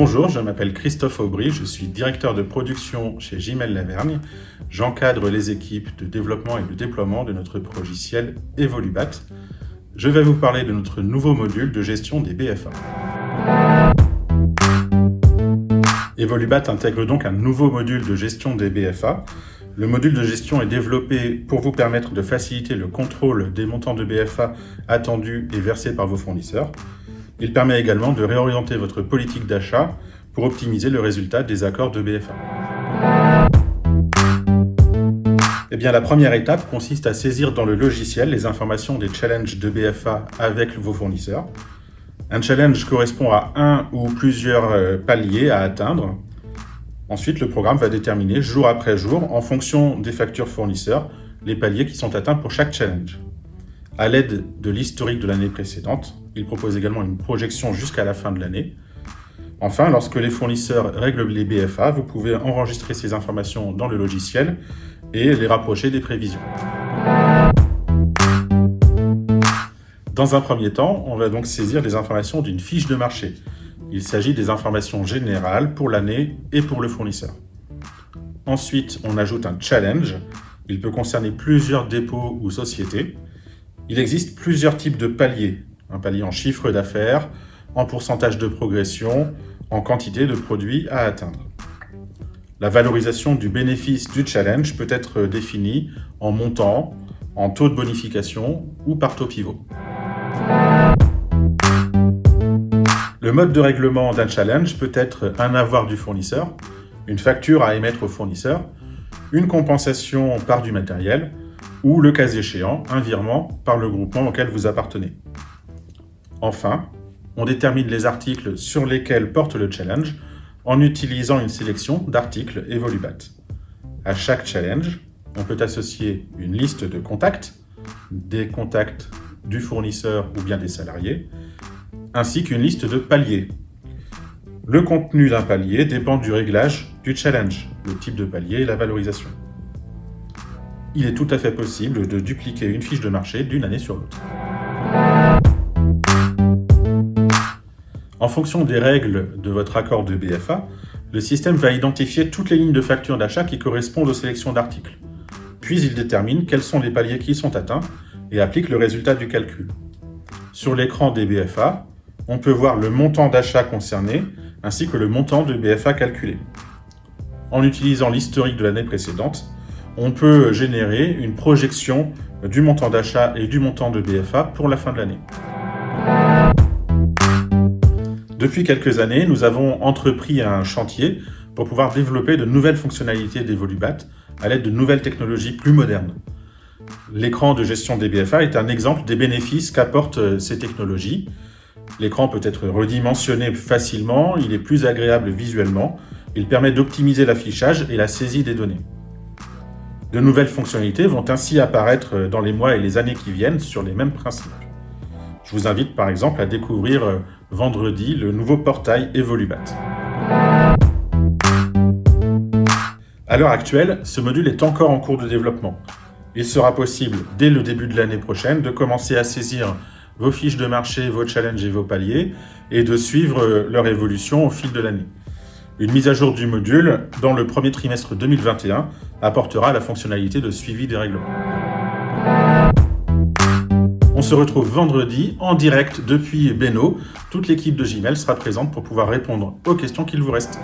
Bonjour, je m'appelle Christophe Aubry, je suis directeur de production chez Gmail Lavergne. J'encadre les équipes de développement et de déploiement de notre logiciel Evolubat. Je vais vous parler de notre nouveau module de gestion des BFA. Evolubat intègre donc un nouveau module de gestion des BFA. Le module de gestion est développé pour vous permettre de faciliter le contrôle des montants de BFA attendus et versés par vos fournisseurs. Il permet également de réorienter votre politique d'achat pour optimiser le résultat des accords de BFA. La première étape consiste à saisir dans le logiciel les informations des challenges de BFA avec vos fournisseurs. Un challenge correspond à un ou plusieurs paliers à atteindre. Ensuite, le programme va déterminer jour après jour, en fonction des factures fournisseurs, les paliers qui sont atteints pour chaque challenge. À l'aide de l'historique de l'année précédente, il propose également une projection jusqu'à la fin de l'année. Enfin, lorsque les fournisseurs règlent les BFA, vous pouvez enregistrer ces informations dans le logiciel et les rapprocher des prévisions. Dans un premier temps, on va donc saisir les informations d'une fiche de marché. Il s'agit des informations générales pour l'année et pour le fournisseur. Ensuite, on ajoute un challenge. Il peut concerner plusieurs dépôts ou sociétés. Il existe plusieurs types de paliers. Un palier en chiffre d'affaires, en pourcentage de progression, en quantité de produits à atteindre. La valorisation du bénéfice du challenge peut être définie en montant, en taux de bonification ou par taux pivot. Le mode de règlement d'un challenge peut être un avoir du fournisseur, une facture à émettre au fournisseur, une compensation par du matériel ou, le cas échéant, un virement par le groupement auquel vous appartenez. Enfin, on détermine les articles sur lesquels porte le challenge en utilisant une sélection d'articles Evolubat. À chaque challenge, on peut associer une liste de contacts, des contacts du fournisseur ou bien des salariés, ainsi qu'une liste de paliers. Le contenu d'un palier dépend du réglage du challenge, le type de palier et la valorisation. Il est tout à fait possible de dupliquer une fiche de marché d'une année sur l'autre. En fonction des règles de votre accord de BFA, le système va identifier toutes les lignes de facture d'achat qui correspondent aux sélections d'articles. Puis il détermine quels sont les paliers qui sont atteints et applique le résultat du calcul. Sur l'écran des BFA, on peut voir le montant d'achat concerné ainsi que le montant de BFA calculé. En utilisant l'historique de l'année précédente, on peut générer une projection du montant d'achat et du montant de BFA pour la fin de l'année. Depuis quelques années, nous avons entrepris un chantier pour pouvoir développer de nouvelles fonctionnalités d'Evolubat à l'aide de nouvelles technologies plus modernes. L'écran de gestion des BFA est un exemple des bénéfices qu'apportent ces technologies. L'écran peut être redimensionné facilement, il est plus agréable visuellement, il permet d'optimiser l'affichage et la saisie des données. De nouvelles fonctionnalités vont ainsi apparaître dans les mois et les années qui viennent sur les mêmes principes. Je vous invite par exemple à découvrir vendredi le nouveau portail Evolubat. À l'heure actuelle, ce module est encore en cours de développement. Il sera possible, dès le début de l'année prochaine, de commencer à saisir vos fiches de marché, vos challenges et vos paliers, et de suivre leur évolution au fil de l'année. Une mise à jour du module, dans le premier trimestre 2021, apportera la fonctionnalité de suivi des règlements. On se retrouve vendredi en direct depuis Beno. Toute l'équipe de Gmail sera présente pour pouvoir répondre aux questions qu'il vous reste.